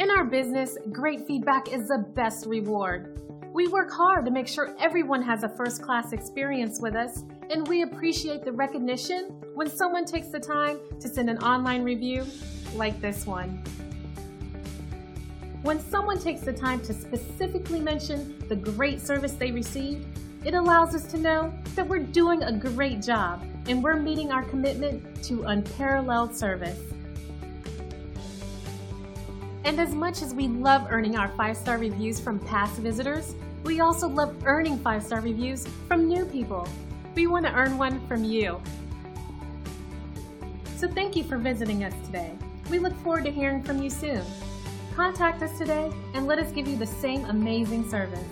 In our business, great feedback is the best reward. We work hard to make sure everyone has a first-class experience with us, and we appreciate the recognition when someone takes the time to send an online review like this one. When someone takes the time to specifically mention the great service they received, it allows us to know that we're doing a great job and we're meeting our commitment to unparalleled service. And as much as we love earning our 5-star reviews from past visitors, we also love earning 5-star reviews from new people. We want to earn one from you. So thank you for visiting us today. We look forward to hearing from you soon. Contact us today and let us give you the same amazing service.